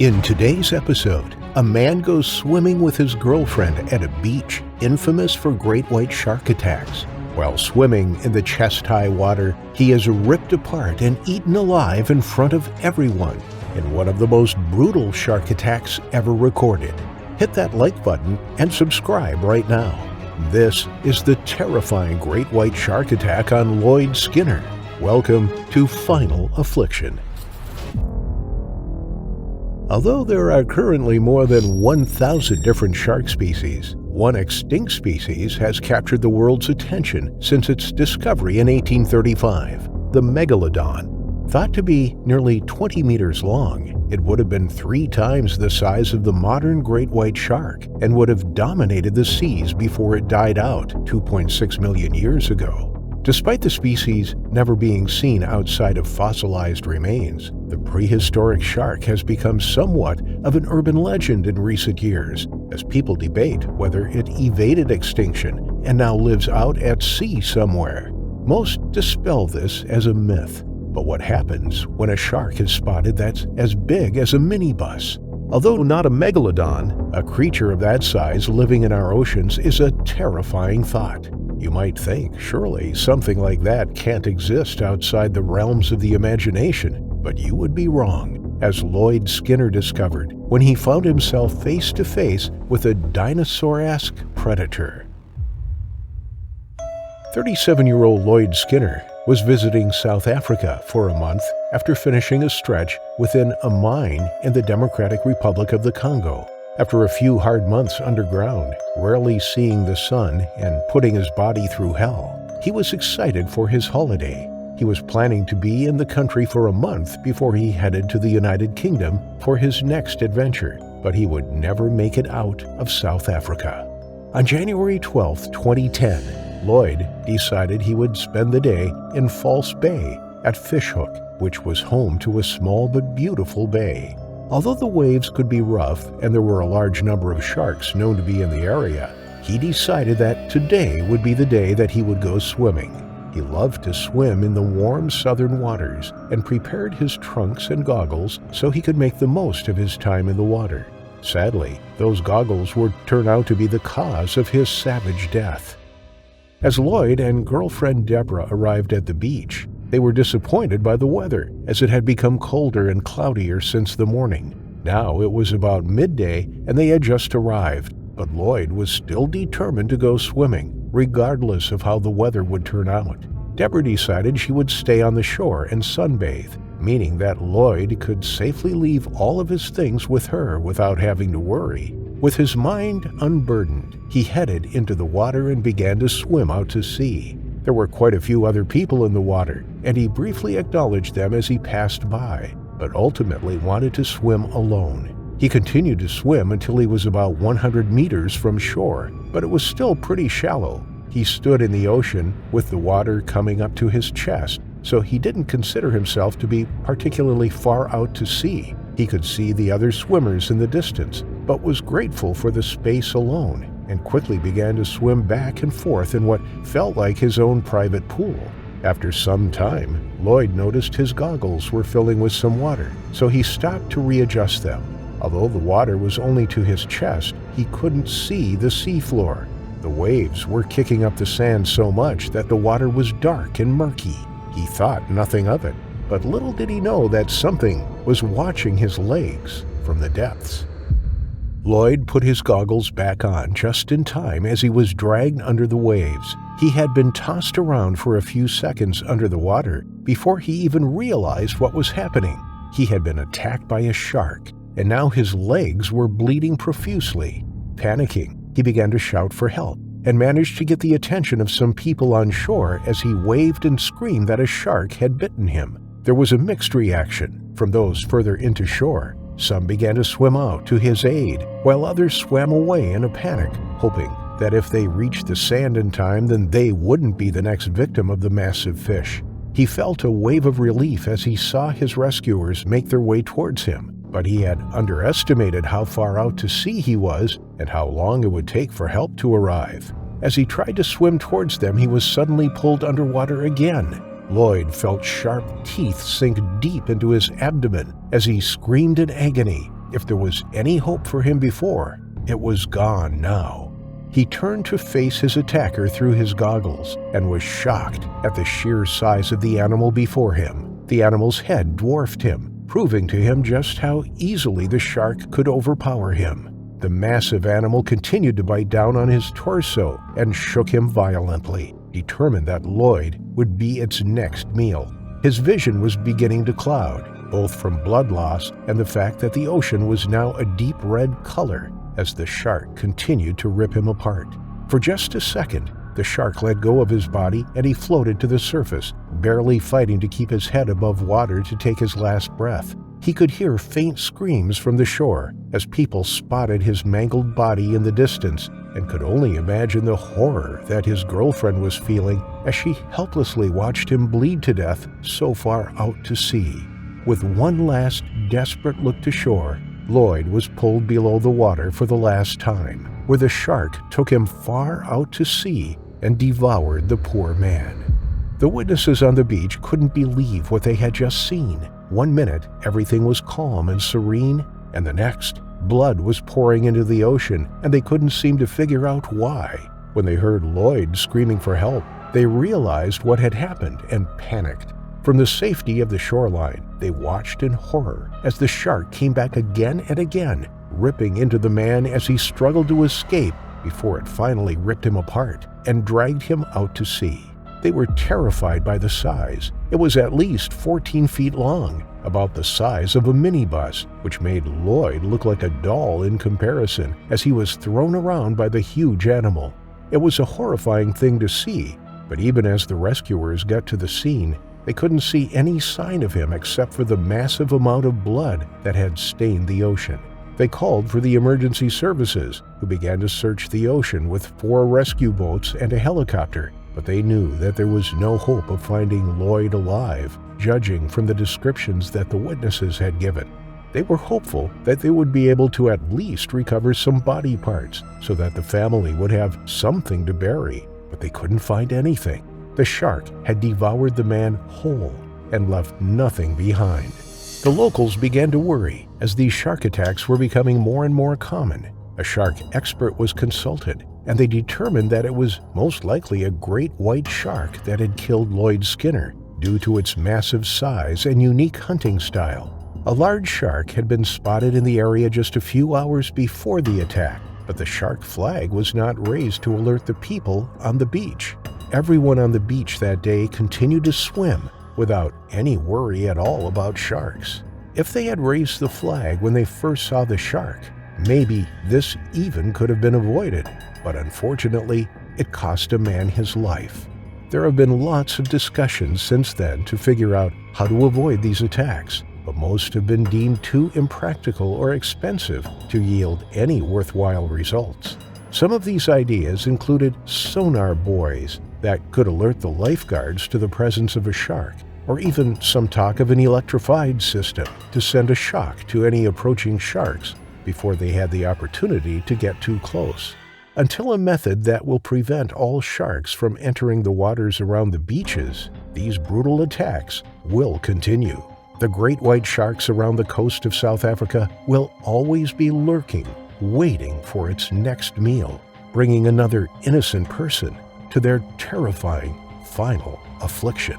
In today's episode, a man goes swimming with his girlfriend at a beach infamous for great white shark attacks. While swimming in the chest-high water, he is ripped apart and eaten alive in front of everyone in one of the most brutal shark attacks ever recorded. Hit that like button and subscribe right now. This is the terrifying great white shark attack on Lloyd Skinner. Welcome to Final Affliction. Although there are currently more than 1,000 different shark species, one extinct species has captured the world's attention since its discovery in 1835, the megalodon. Thought to be nearly 20 meters long, it would have been 3 times the size of the modern great white shark and would have dominated the seas before it died out 2.6 million years ago. Despite the species never being seen outside of fossilized remains, the prehistoric shark has become somewhat of an urban legend in recent years, as people debate whether it evaded extinction and now lives out at sea somewhere. Most dispel this as a myth, but what happens when a shark is spotted that's as big as a minibus? Although not a megalodon, a creature of that size living in our oceans is a terrifying thought. You might think, surely something like that can't exist outside the realms of the imagination, but you would be wrong, as Lloyd Skinner discovered when he found himself face to face with a dinosaur-esque predator. 37-year-old Lloyd Skinner was visiting South Africa for a month after finishing a stretch within a mine in the Democratic Republic of the Congo. After a few hard months underground, rarely seeing the sun and putting his body through hell, he was excited for his holiday. He was planning to be in the country for a month before he headed to the United Kingdom for his next adventure, but he would never make it out of South Africa. On January 12, 2010, Lloyd decided he would spend the day in False Bay at Fish Hoek, which was home to a small but beautiful bay. Although the waves could be rough and there were a large number of sharks known to be in the area, he decided that today would be the day that he would go swimming. He loved to swim in the warm southern waters and prepared his trunks and goggles so he could make the most of his time in the water. Sadly, those goggles would turn out to be the cause of his savage death. As Lloyd and girlfriend Deborah arrived at the beach, they were disappointed by the weather, as it had become colder and cloudier since the morning. Now it was about midday and they had just arrived, but Lloyd was still determined to go swimming, regardless of how the weather would turn out. Deborah decided she would stay on the shore and sunbathe, meaning that Lloyd could safely leave all of his things with her without having to worry. With his mind unburdened, he headed into the water and began to swim out to sea. There were quite a few other people in the water, and he briefly acknowledged them as he passed by, but ultimately wanted to swim alone. He continued to swim until he was about 100 meters from shore, but it was still pretty shallow. He stood in the ocean with the water coming up to his chest, so he didn't consider himself to be particularly far out to sea. He could see the other swimmers in the distance, but was grateful for the space alone, and quickly began to swim back and forth in what felt like his own private pool. After some time, Lloyd noticed his goggles were filling with some water, so he stopped to readjust them. Although the water was only to his chest, he couldn't see the seafloor. The waves were kicking up the sand so much that the water was dark and murky. He thought nothing of it, but little did he know that something was watching his legs from the depths. Lloyd put his goggles back on just in time as he was dragged under the waves. He had been tossed around for a few seconds under the water before he even realized what was happening. He had been attacked by a shark, and now his legs were bleeding profusely. Panicking, he began to shout for help and managed to get the attention of some people on shore as he waved and screamed that a shark had bitten him. There was a mixed reaction from those further into shore. Some began to swim out to his aid, while others swam away in a panic, hoping that if they reached the sand in time, then they wouldn't be the next victim of the massive fish. He felt a wave of relief as he saw his rescuers make their way towards him, but he had underestimated how far out to sea he was and how long it would take for help to arrive. As he tried to swim towards them, he was suddenly pulled underwater again. Lloyd felt sharp teeth sink deep into his abdomen as he screamed in agony. If there was any hope for him before, it was gone now. He turned to face his attacker through his goggles and was shocked at the sheer size of the animal before him. The animal's head dwarfed him, proving to him just how easily the shark could overpower him. The massive animal continued to bite down on his torso and shook him violently, determined that Lloyd would be its next meal. His vision was beginning to cloud, both from blood loss and the fact that the ocean was now a deep red color as the shark continued to rip him apart. For just a second, the shark let go of his body and he floated to the surface, barely fighting to keep his head above water to take his last breath. He could hear faint screams from the shore as people spotted his mangled body in the distance and could only imagine the horror that his girlfriend was feeling as she helplessly watched him bleed to death so far out to sea. With one last desperate look to shore, Lloyd was pulled below the water for the last time, where the shark took him far out to sea and devoured the poor man. The witnesses on the beach couldn't believe what they had just seen. One minute, everything was calm and serene, and the next, blood was pouring into the ocean, and they couldn't seem to figure out why. When they heard Lloyd screaming for help, they realized what had happened and panicked. From the safety of the shoreline, they watched in horror as the shark came back again and again, ripping into the man as he struggled to escape before it finally ripped him apart and dragged him out to sea. They were terrified by the size. It was at least 14 feet long, about the size of a minibus, which made Lloyd look like a doll in comparison as he was thrown around by the huge animal. It was a horrifying thing to see, but even as the rescuers got to the scene, they couldn't see any sign of him except for the massive amount of blood that had stained the ocean. They called for the emergency services, who began to search the ocean with 4 rescue boats and a helicopter, but they knew that there was no hope of finding Lloyd alive, judging from the descriptions that the witnesses had given. They were hopeful that they would be able to at least recover some body parts so that the family would have something to bury, but they couldn't find anything. The shark had devoured the man whole and left nothing behind. The locals began to worry as these shark attacks were becoming more and more common. A shark expert was consulted, and they determined that it was most likely a great white shark that had killed Lloyd Skinner due to its massive size and unique hunting style. A large shark had been spotted in the area just a few hours before the attack, but the shark flag was not raised to alert the people on the beach. Everyone on the beach that day continued to swim without any worry at all about sharks. If they had raised the flag when they first saw the shark, maybe this even could have been avoided, but unfortunately, it cost a man his life. There have been lots of discussions since then to figure out how to avoid these attacks, but most have been deemed too impractical or expensive to yield any worthwhile results. Some of these ideas included sonar buoys that could alert the lifeguards to the presence of a shark, or even some talk of an electrified system to send a shock to any approaching sharks before they had the opportunity to get too close. Until a method that will prevent all sharks from entering the waters around the beaches, these brutal attacks will continue. The great white sharks around the coast of South Africa will always be lurking, waiting for its next meal, bringing another innocent person to their terrifying final affliction.